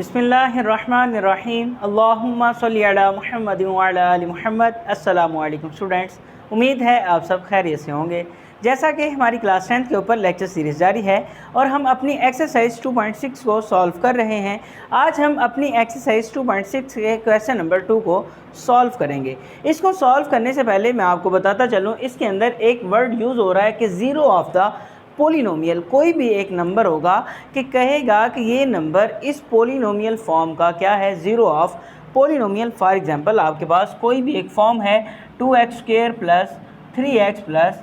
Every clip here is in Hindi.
बिस्मिल्लाहिर्रहमानिर्रहीम अल्लाहुम्मा सल्ली अला मुहम्मद व अला आलि मुहम्मद। अस्सलामु अलैकुम स्टूडेंट्स, उम्मीद है आप सब खैरियत से होंगे। जैसा कि हमारी क्लास 10th के ऊपर लेक्चर सीरीज़ जारी है और हम अपनी एक्सरसाइज 2.6 को सॉल्व कर रहे हैं। आज हम अपनी एक्सरसाइज 2.6 के क्वेश्चन नंबर 2 को सॉल्व करेंगे। इसको सॉल्व करने से पहले मैं आपको बताता चलूँ, इसके अंदर एक वर्ड यूज़ हो रहा है कि ज़ीरो ऑफ द पोलिनोमियल। कोई भी एक नंबर होगा कि कहेगा कि ये नंबर इस पोलिनोमियल फॉर्म का क्या है, zero of polynomial. For example आपके पास कोई भी एक फॉर्म है 2x² प्लस 3x प्लस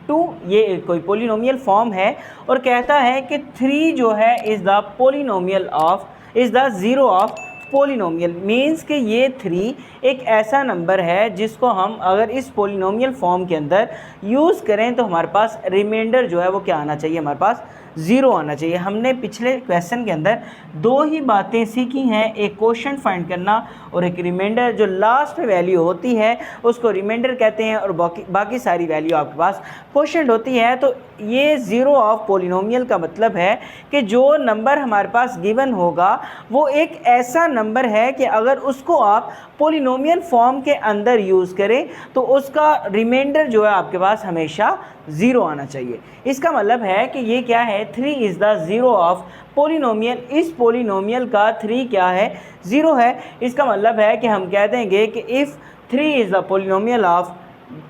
2, ये एक कोई पोलिनोमियल फॉर्म है और कहता है कि 3 जो है is the polynomial of is the zero of polynomial. Means कि ये 3 एक ऐसा नंबर है जिसको हम अगर इस पोलिनोमियल फॉर्म के अंदर यूज़ करें तो हमारे पास रिमाइंडर जो है वो क्या आना चाहिए, हमारे पास ज़ीरो आना चाहिए। हमने पिछले क्वेश्चन के अंदर दो ही बातें सीखी हैं, एक क्वोशंट फाइंड करना और एक रिमाइंडर। जो लास्ट पे वैल्यू होती है उसको रिमाइंडर कहते हैं और बाकी सारी वैल्यू आपके पास क्वोशंट होती है। तो ये ज़ीरो ऑफ पोलिनोमियल का मतलब है कि जो नंबर हमारे पास गिवन होगा वो एक ऐसा नंबर है कि अगर उसको आप पोलिनोमियल फॉर्म के अंदर यूज़ करें तो उसका रिमाइंडर जो है आपके पास हमेशा ज़ीरो आना चाहिए। इसका मतलब है कि ये क्या है, 3 is the zero of polynomial. इस पोलिनोमियल का 3 क्या है, ज़ीरो है। इसका मतलब है कि हम कह देंगे कि if 3 is the polynomial of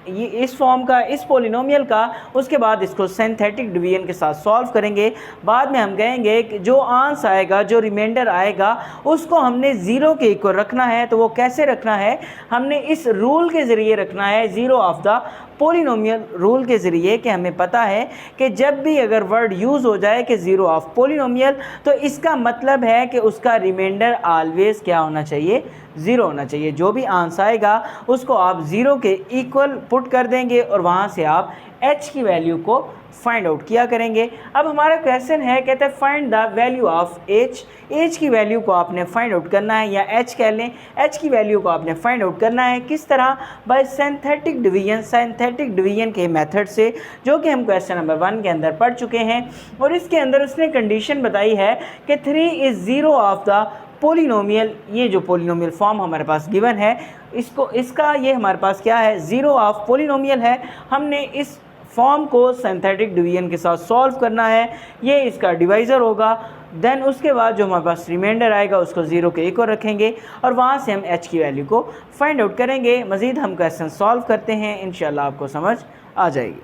ये इस फॉर्म का, इस पोलिनोमियल का, उसके बाद इसको सिंथेटिक डिवीजन के साथ सॉल्व करेंगे। बाद में हम कहेंगे कि जो आंसर आएगा, जो रिमाइंडर आएगा उसको हमने ज़ीरो के इक्वल रखना है। तो वो कैसे रखना है, हमने इस रूल के ज़रिए रखना है, zero of the polynomial rule के ज़रिए। कि हमें पता है कि जब भी अगर वर्ड यूज़ हो जाए कि ज़ीरो ऑफ पोलिनोमियल तो इसका मतलब है कि उसका रिमाइंडर ऑलवेज़ क्या होना चाहिए, ज़ीरो होना चाहिए। जो भी आंसर आएगा उसको आप ज़ीरो के इक्वल पुट कर देंगे और वहाँ से आप h की वैल्यू को फाइंड आउट किया करेंगे। अब हमारा क्वेश्चन है, कहते हैं find the value of h की वैल्यू को आपने फाइंड आउट करना है, या h कह लें, h की वैल्यू को आपने फाइंड आउट करना है। किस तरह, bye synthetic division, synthetic division के मेथड से, जो कि हम क्वेश्चन नंबर 1 के अंदर पढ़ चुके हैं। और इसके अंदर उसने कंडीशन बताई है कि 3 is zero of the polynomial. ये जो पोलिनोमियल फॉर्म हमारे पास गिवन है इसका ये हमारे पास क्या है, ज़ीरो ऑफ पोलिनोमियल है। हमने इस फॉर्म को सिंथेटिक डिवीजन के साथ सॉल्व करना है, ये इसका डिवाइज़र होगा। देन उसके बाद जो हमारे पास रिमाइंडर आएगा उसको ज़ीरो के इक्वल रखेंगे और वहाँ से हम h की वैल्यू को फाइंड आउट करेंगे। मज़ीद हम क्वेश्चन सॉल्व करते हैं, इंशाल्लाह आपको समझ आ जाएगी।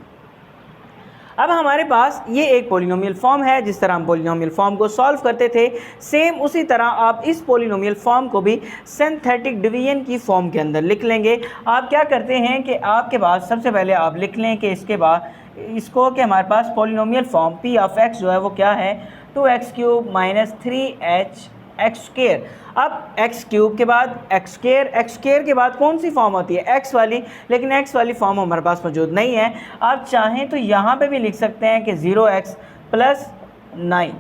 अब हमारे पास ये एक पोलिनोमियल फॉर्म है। जिस तरह हम पोलिनोमियल फॉर्म को सॉल्व करते थे, सेम उसी तरह आप इस पोलिनोमियल फॉर्म को भी सिंथेटिक डिवीजन की फॉर्म के अंदर लिख लेंगे। आप क्या करते हैं कि आपके पास सबसे पहले आप लिख लें कि इसके बाद इसको कि हमारे पास polynomial form p of x जो है वो क्या है, 2x³ माइनस 3hx²। अब x³ के बाद x² के बाद कौन सी फॉर्म होती है, x वाली, लेकिन x वाली फॉर्म हमारे पास मौजूद नहीं है। आप चाहें तो यहाँ पे भी लिख सकते हैं कि 0x प्लस 9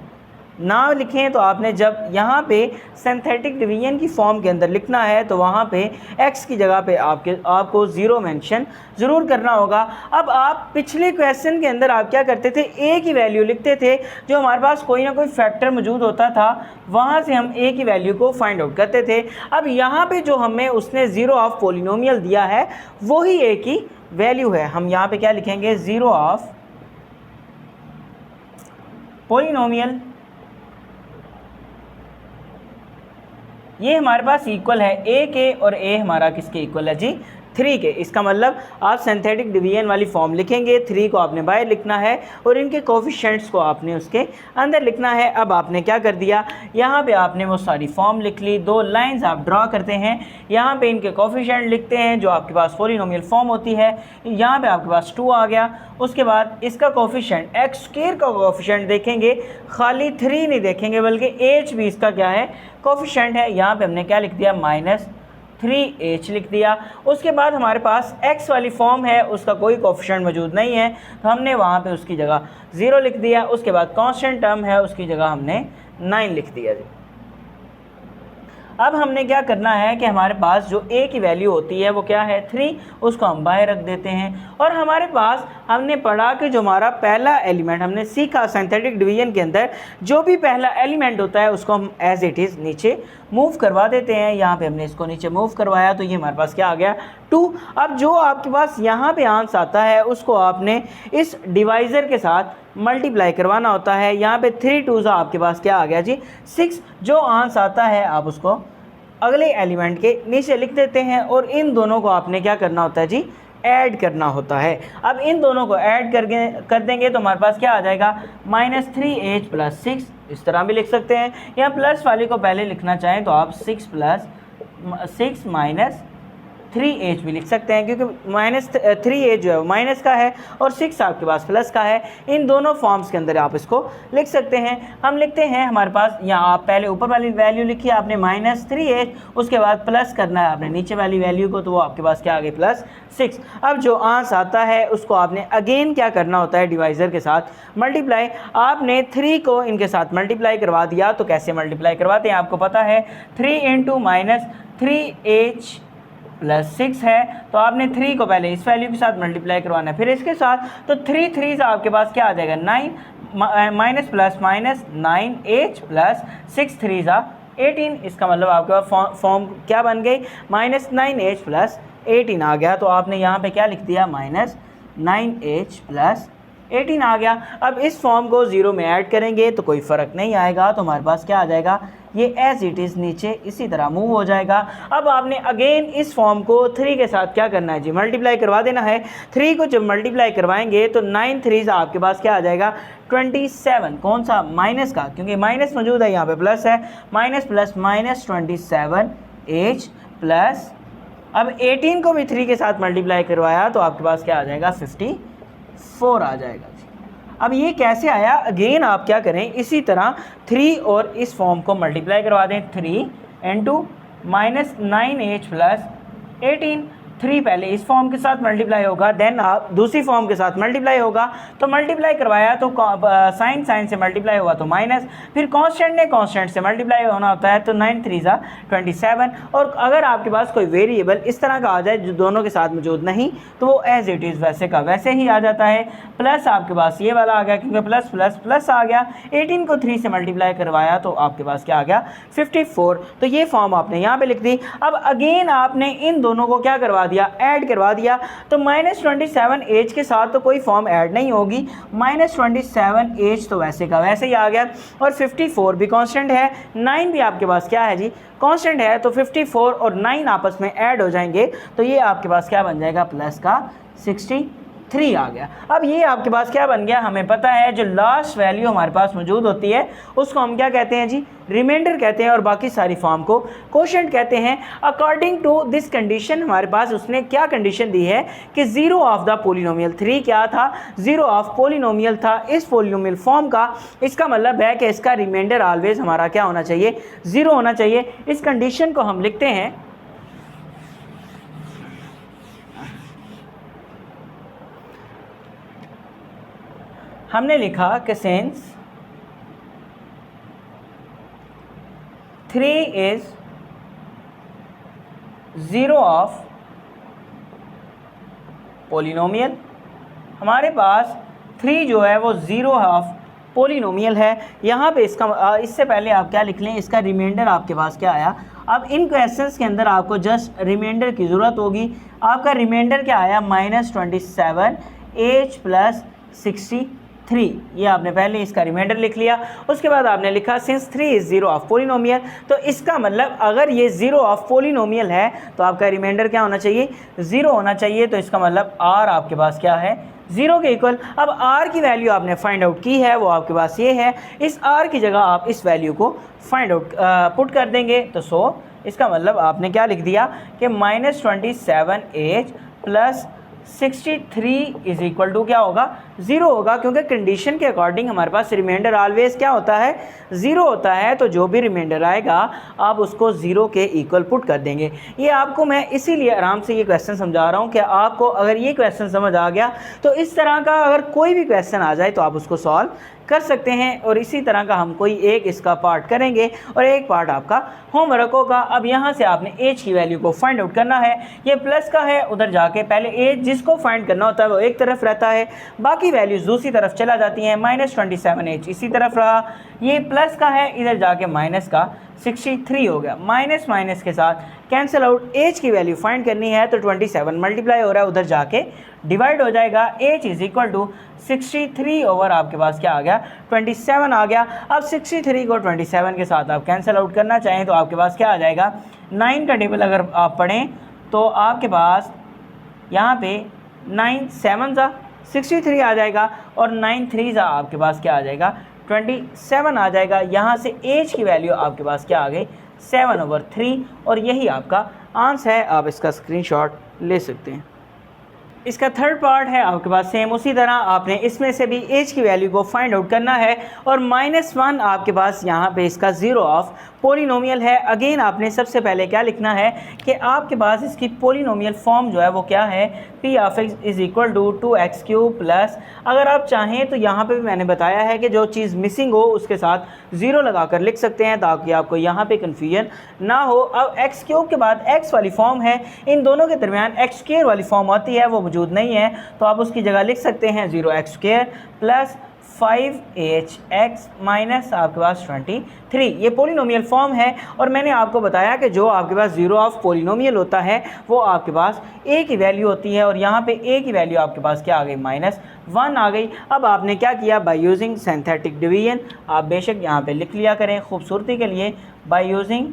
ना लिखें तो आपने जब यहाँ पे सिंथेटिक डिवीजन की फॉर्म के अंदर लिखना है तो वहाँ पे x की जगह पे आपको ज़ीरो मेंशन ज़रूर करना होगा। अब आप पिछले क्वेश्चन के अंदर आप क्या करते थे, a की वैल्यू लिखते थे। जो हमारे पास कोई ना कोई फैक्टर मौजूद होता था वहाँ से हम a की वैल्यू को फाइंड आउट करते थे। अब यहाँ पे जो हमें उसने ज़ीरो ऑफ पोलिनोमियल दिया है वही a की वैल्यू है। हम यहाँ पे क्या लिखेंगे, ज़ीरो ऑफ पोलिनोमियल, ये हमारे पास इक्वल है a के, और a हमारा किसके इक्वल है जी, 3 के। इसका मतलब आप सिंथेटिक डिवीजन वाली फॉर्म लिखेंगे, 3 को आपने बाहर लिखना है और इनके कोफिशिएंट्स को आपने उसके अंदर लिखना है। अब आपने क्या कर दिया, यहाँ पे आपने वो सारी फॉर्म लिख ली। दो लाइंस आप ड्रा करते हैं, यहाँ पे इनके कोफिशिएंट लिखते हैं जो आपके पास पोलिनोमियल फॉर्म होती है। यहाँ पे आपके पास 2 आ गया। उसके बाद इसका कोफिशिएंट x² का कोफिशिएंट देखेंगे, खाली 3 नहीं देखेंगे बल्कि h भी इसका क्या है, कोफिशिएंट है। यहाँ पे हमने क्या लिख दिया, -3h लिख दिया। उसके बाद हमारे पास x वाली फॉर्म है, उसका कोई कोफिशिएंट मौजूद नहीं है तो हमने वहाँ पे उसकी जगह 0 लिख दिया। उसके बाद कांस्टेंट टर्म है, उसकी जगह हमने 9 लिख दिया जी। अब हमने क्या करना है कि हमारे पास जो a की वैल्यू होती है वो क्या है 3, उसको हम बाहर रख देते हैं। और हमारे पास हमने पढ़ा कि जो हमारा पहला एलिमेंट हमने सीखा सिंथेटिक डिवीजन के अंदर, जो भी पहला एलिमेंट होता है उसको हम एज इट इज़ नीचे मूव करवा देते हैं। यहाँ पे हमने इसको नीचे मूव करवाया तो ये हमारे पास क्या आ गया 2। अब जो आपके पास यहाँ पे आंसर आता है उसको आपने इस डिवाइज़र के साथ मल्टीप्लाई करवाना होता है। यहाँ पे 3 2 आपके पास क्या आ गया जी 6। जो आंसर आता है आप उसको अगले एलिमेंट के नीचे लिख देते हैं और इन दोनों को आपने क्या करना होता है जी ऐड करना होता है। अब इन दोनों को ऐड कर देंगे तो हमारे पास क्या आ जाएगा -3h + 6, इस तरह भी लिख सकते हैं। या प्लस वाले को पहले लिखना चाहें तो आप 6 + 6 - 3h भी लिख सकते हैं, क्योंकि -3h जो है वो माइनस का है और 6 आपके पास प्लस का है। इन दोनों फॉर्म्स के अंदर आप इसको लिख सकते हैं। हम लिखते हैं हमारे पास यहाँ आप पहले ऊपर वाली वैल्यू लिखी आपने -3h, उसके बाद प्लस करना है आपने नीचे वाली वैल्यू को, तो वो आपके पास क्या आ गई +6। अब जो आंसर आता है उसको आपने अगेन क्या करना होता है डिवाइज़र के साथ मल्टीप्लाई। आपने 3 को इनके साथ मल्टीप्लाई करवा दिया, तो कैसे मल्टीप्लाई करवाते हैं आपको पता है 3 × -3h + 6 है, तो आपने 3 को पहले इस वैल्यू के साथ मल्टीप्लाई करवाना है फिर इसके साथ, तो 3 3 आपके पास क्या आ जाएगा 9 माइनस प्लस माइनस 9h + 6 3 18। इसका मतलब आपके पास फॉर्म क्या बन गई -9h + 18 आ गया। तो आपने यहाँ पे क्या लिख दिया -9h + 18 आ गया। अब इस फॉर्म को 0 में ऐड करेंगे तो कोई फ़र्क नहीं आएगा, तो हमारे पास क्या आ जाएगा ये एज इट इज़ नीचे इसी तरह मूव हो जाएगा। अब आपने अगेन इस फॉर्म को 3 के साथ क्या करना है जी मल्टीप्लाई करवा देना है। 3 को जब मल्टीप्लाई करवाएंगे तो 9 3 आपके पास क्या आ जाएगा 27। कौन सा माइनस का, क्योंकि माइनस मौजूद है यहाँ पे प्लस है, माइनस प्लस -27h प्लस अब 18 को भी 3 के साथ मल्टीप्लाई करवाया तो आपके पास क्या आ जाएगा 54 आ जाएगा। अब ये कैसे आया, अगेन आप क्या करें इसी तरह 3 और इस फॉर्म को मल्टीप्लाई करवा दें। 3 × -9h + 18। 3 पहले इस फॉर्म के साथ मल्टीप्लाई होगा, देन आप दूसरी फॉर्म के साथ मल्टीप्लाई होगा, तो मल्टीप्लाई करवाया तो साइन से मल्टीप्लाई हुआ तो माइनस, फिर कांस्टेंट ने कांस्टेंट से मल्टीप्लाई होना होता है, तो 9 3 27। और अगर आपके पास कोई वेरिएबल इस तरह का आ जाए जो दोनों के साथ मौजूद नहीं, तो वो एज इट इज़ वैसे का वैसे ही आ जाता है। प्लस आपके पास ये वाला आ गया, क्योंकि प्लस प्लस प्लस आ गया। 18 को 3 से मल्टीप्लाई करवाया तो आपके पास क्या आ गया 54। तो ये फॉर्म आपने यहाँ पे लिख दी। अब अगेन आपने इन दोनों को क्या करवा दिया ऐड करवा दिया, तो -27h के साथ तो कोई फॉर्म ऐड नहीं होगी, -27h तो वैसे का वैसे ही आ गया। और 54 भी कांस्टेंट है, 9 भी आपके पास क्या है जी कांस्टेंट है, तो 54 और 9 आपस में ऐड हो जाएंगे तो ये आपके पास क्या बन जाएगा प्लस का 63 आ गया। अब ये आपके पास क्या बन गया, हमें पता है जो लास्ट वैल्यू हमारे पास मौजूद होती है उसको हम क्या कहते हैं जी रिमाइंडर कहते हैं, और बाकी सारी फॉर्म को कोशेंट कहते हैं। अकॉर्डिंग टू दिस कंडीशन हमारे पास उसने क्या कंडीशन दी है कि 0 ऑफ द पोलिनोमियल 3 क्या था 0 ऑफ पोलिनोमियल था इस पोलिनोमियल फॉर्म का। इसका मतलब है कि इसका रिमाइंडर ऑलवेज हमारा क्या होना चाहिए 0 होना चाहिए। इस कंडीशन को हम लिखते हैं हमने लिखा कि सिंस 3 इज 0 ऑफ पोलिनोमियल, हमारे पास 3 जो है वो 0 ऑफ पोलिनोमियल है। यहाँ पे इसका इससे पहले आप क्या लिख लें, इसका रिमाइंडर आपके पास क्या आया। अब इन क्वेश्चंस के अंदर आपको जस्ट रिमाइंडर की ज़रूरत होगी। आपका रिमाइंडर क्या आया -27h + 63। ये आपने पहले इसका रिमाइंडर लिख लिया। उसके बाद आपने लिखा सिंस 3 इज़ 0 ऑफ पोलिनोमियल, तो इसका मतलब अगर ये 0 ऑफ पोलिनोमियल है तो आपका रिमाइंडर क्या होना चाहिए 0 होना चाहिए। तो इसका मतलब r आपके पास क्या है 0 के इक्वल। अब r की वैल्यू आपने फाइंड आउट की है, वो आपके पास ये है। इस r की जगह आप इस वैल्यू को फाइंड आउट पुट कर देंगे, तो सो इसका मतलब आपने क्या लिख दिया कि -27h + 63 इज इक्वल टू क्या होगा 0 होगा, क्योंकि कंडीशन के अकॉर्डिंग हमारे पास रिमाइंडर ऑलवेज क्या होता है 0 होता है। तो जो भी रिमाइंडर आएगा आप उसको 0 के इक्वल पुट कर देंगे। ये आपको मैं इसीलिए आराम से ये क्वेश्चन समझा रहा हूँ कि आपको अगर ये क्वेश्चन समझ आ गया तो इस तरह का अगर कोई भी क्वेश्चन आ जाए तो आप उसको सॉल्व कर सकते हैं। और इसी तरह का हम कोई एक इसका पार्ट करेंगे और एक पार्ट आपका होमवर्क होगा। अब यहाँ से आपने एज की वैल्यू को फाइंड आउट करना है। ये प्लस का है, उधर जाके पहले एज जिसको फाइंड करना होता है वो एक तरफ रहता है, बाकी वैल्यूज़ दूसरी तरफ चला जाती हैं। -27 इसी तरफ रहा, ये प्लस का है, इधर जाके माइनस का 63 हो गया। माइनस माइनस के साथ कैंसिल आउट, एज की वैल्यू फाइंड करनी है तो 27 मल्टीप्लाई हो रहा है, उधर जाके डिवाइड हो जाएगा। H is equal to 63 over आपके पास क्या आ गया 27 आ गया। अब 63 को 27 के साथ आप कैंसिल आउट करना चाहें तो आपके पास क्या आ जाएगा 9 का टेबल अगर आप पढ़ें तो आपके पास यहाँ पे 9 7 सा 63 आ जाएगा और 9 3 सा आपके पास क्या आ जाएगा 27 आ जाएगा। यहाँ से एज की वैल्यू आपके पास क्या आ गई 7/3 और यही आपका आंसर है। आप इसका स्क्रीनशॉट ले सकते हैं। इसका थर्ड पार्ट है आपके पास सेम उसी तरह आपने इसमें से भी एज की वैल्यू को फाइंड आउट करना है और -1 आपके पास यहाँ पे इसका 0 ऑफ पोलिनोमियल है। अगेन आपने सबसे पहले क्या लिखना है कि आपके पास इसकी पोलिनोमियल फॉर्म जो है वो क्या है p of x is equal to 2x³ plus, अगर आप चाहें तो यहाँ पे भी मैंने बताया है कि जो चीज़ मिसिंग हो उसके साथ 0 लगाकर लिख सकते हैं ताकि आपको यहाँ पे कन्फ्यूजन ना हो। अब x³ के बाद x वाली फॉर्म है, इन दोनों के दरमियान x² वाली फॉर्म आती है वो मौजूद नहीं है तो आप उसकी जगह लिख सकते हैं 0x² प्लस 5hx माइनस आपके पास 23। ये पोलिनोमियल फॉर्म है और मैंने आपको बताया कि जो आपके पास 0 ऑफ पोलिनोमियल होता है वो आपके पास a की वैल्यू होती है और यहाँ पे a की वैल्यू आपके पास क्या आ गई -1 आ गई। अब आपने क्या किया बाय यूजिंग सिंथेटिक डिवीजन, आप बेशक यहाँ पे लिख लिया करें खूबसूरती के लिए, बाय यूजिंग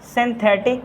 सिंथेटिक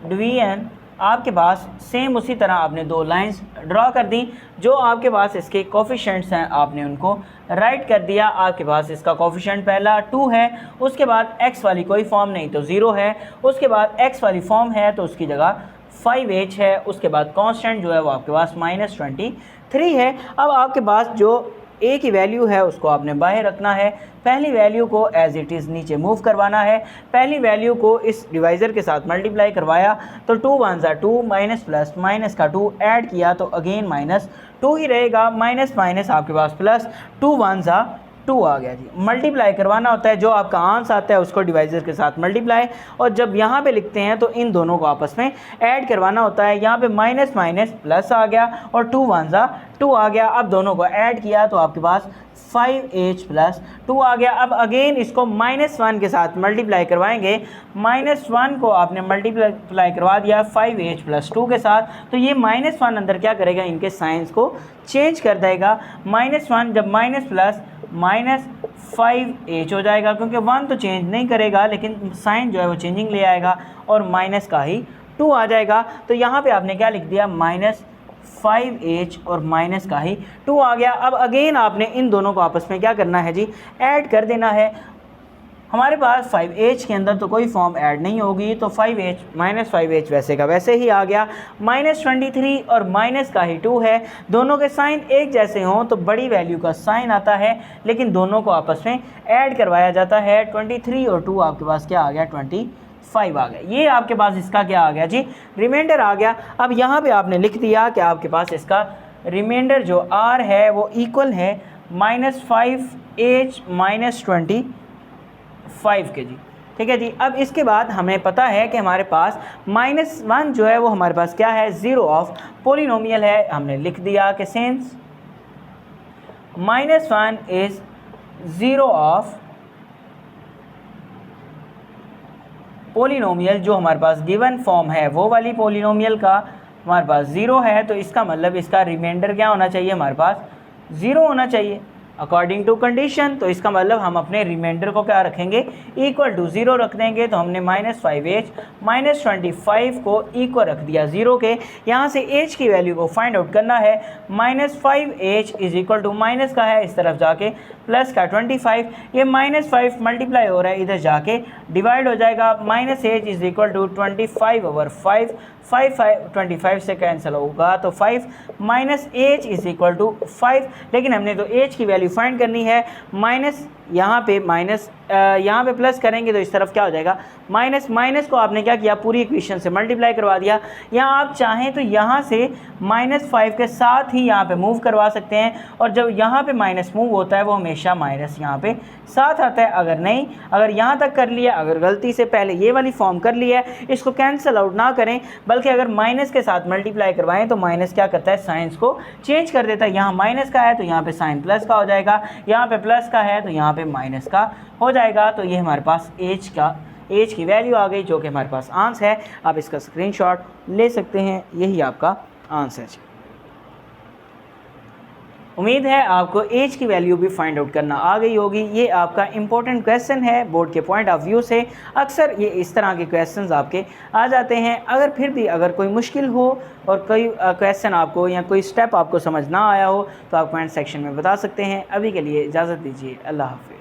डिवीजन आपके पास सेम उसी तरह आपने दो लाइंस ड्रॉ कर दी। जो आपके पास इसके कोफिशिएंट्स हैं आपने उनको राइट कर दिया। आपके पास इसका कोफिशिएंट पहला 2 है, उसके बाद x वाली कोई फॉर्म नहीं तो 0 है, उसके बाद x वाली फॉर्म है तो उसकी जगह 5h है, उसके बाद कांस्टेंट जो है वो आपके पास -23 है। अब आपके पास जो a की वैल्यू है उसको आपने बाहर रखना है, पहली वैल्यू को एज इट इज़ नीचे मूव करवाना है। पहली वैल्यू को इस डिवाइज़र के साथ मल्टीप्लाई करवाया तो 2 1 ज़ा 2 माइनस प्लस माइनस का 2 ऐड किया तो अगेन -2 ही रहेगा, माइनस माइनस आपके पास प्लस 2 1 ज़ा 2 आ गया जी। मल्टीप्लाई करवाना होता है, जो आपका आंसर आता है उसको डिवाइज़र के साथ मल्टीप्लाई, और जब यहाँ पे लिखते हैं तो इन दोनों को आपस में ऐड करवाना होता है। यहाँ पे माइनस माइनस प्लस आ गया और 2 1 ज़ा 2 आ गया। अब दोनों को ऐड किया तो आपके पास 5h प्लस 2 आ गया। अब अगेन इसको -1 के साथ मल्टीप्लाई करवाएंगे, -1 को आपने मल्टीप्लाई करवा दिया 5h प्लस 2 के साथ, तो ये -1 अंदर क्या करेगा, इनके साइंस को चेंज कर देगा। -1 जब माइनस प्लस -5h हो जाएगा, क्योंकि 1 तो चेंज नहीं करेगा लेकिन साइन जो है वो चेंजिंग ले आएगा और माइनस का ही 2 आ जाएगा। तो यहाँ पे आपने क्या लिख दिया, -5h और माइनस का ही 2 आ गया। अब अगेन आपने इन दोनों को आपस में क्या करना है जी, ऐड कर देना है। हमारे पास 5h के अंदर तो कोई फॉर्म ऐड नहीं होगी, तो 5h -5h वैसे का वैसे ही आ गया। -23 और माइनस का ही 2 है, दोनों के साइन एक जैसे हों तो बड़ी वैल्यू का साइन आता है, लेकिन दोनों को आपस में ऐड करवाया जाता है। 23 और 2 आपके पास क्या आ गया, 25 आ गया। ये आपके पास इसका क्या आ गया जी, रिमाइंडर आ गया। अब यहाँ पे आपने लिख दिया कि आपके पास इसका रिमाइंडर जो r है वो इक्वल है -5h -25 के जी, ठीक है जी। अब इसके बाद हमें पता है कि हमारे पास -1 जो है वो हमारे पास क्या है, 0 ऑफ पोलिनोमियल है। हमने लिख दिया कि सिंस -1 इज़ 0 ऑफ पोलिनोमियल, जो हमारे पास गिवन फॉर्म है वो वाली पोलिनोमियल का हमारे पास 0 है, तो इसका मतलब इसका रिमाइंडर क्या होना चाहिए, हमारे पास 0 होना चाहिए अकॉर्डिंग टू कंडीशन। तो इसका मतलब हम अपने रिमाइंडर को क्या रखेंगे, इक्वल टू 0 रख देंगे। तो हमने -5h -25 को इक्वल रख दिया 0 के। यहाँ से h की वैल्यू को फाइंड आउट करना है। -5h is equal to minus का है, इस तरफ जाके प्लस का 25, ये -5 मल्टीप्लाई हो रहा है, इधर जाके डिवाइड हो जाएगा। -h इज इक्वल टू 25/5, 5 25 से कैंसिल होगा, तो 5 minus H is equal to 5। लेकिन हमने तो एच की वैल्यू फाइंड करनी है, माइनस यहाँ पे माइनस यहाँ पे प्लस करेंगे तो इस तरफ क्या हो जाएगा माइनस। माइनस को आपने क्या किया, पूरी इक्वेशन से मल्टीप्लाई करवा दिया। यहाँ आप चाहें तो यहाँ से -5 के साथ ही यहाँ पे मूव करवा सकते हैं, और जब यहाँ पे माइनस मूव होता है वो हमेशा माइनस यहाँ पे साथ आता है। अगर नहीं, अगर यहाँ तक कर लिया, अगर गलती से पहले ये वाली फॉर्म कर लिया है, इसको कैंसिल आउट ना करें, बल्कि अगर माइनस के साथ मल्टीप्लाई करवाएं तो माइनस क्या करता है, साइंस को चेंज कर देता है। यहाँ माइनस का है तो यहाँ पे साइन प्लस का हो जाएगा, यहाँ पे प्लस का है तो यहाँ पे माइनस का हो जाएगा। तो ये हमारे पास एच की वैल्यू आ गई, जो कि हमारे पास आंसर है। आप इसका स्क्रीनशॉट ले सकते हैं, यही आपका आंसर है। उम्मीद है आपको एज की वैल्यू भी फाइंड आउट करना आ गई होगी। ये आपका इंपॉर्टेंट क्वेश्चन है बोर्ड के पॉइंट ऑफ व्यू से। अक्सर ये इस तरह के क्वेश्चंस आपके आ जाते हैं। अगर फिर भी अगर कोई मुश्किल हो और कोई क्वेश्चन आपको या कोई स्टेप आपको समझ ना आया हो तो आप कमेंट सेक्शन में बता सकते हैं। अभी के लिए इजाज़त दीजिए, अल्लाह हाफ़िज़।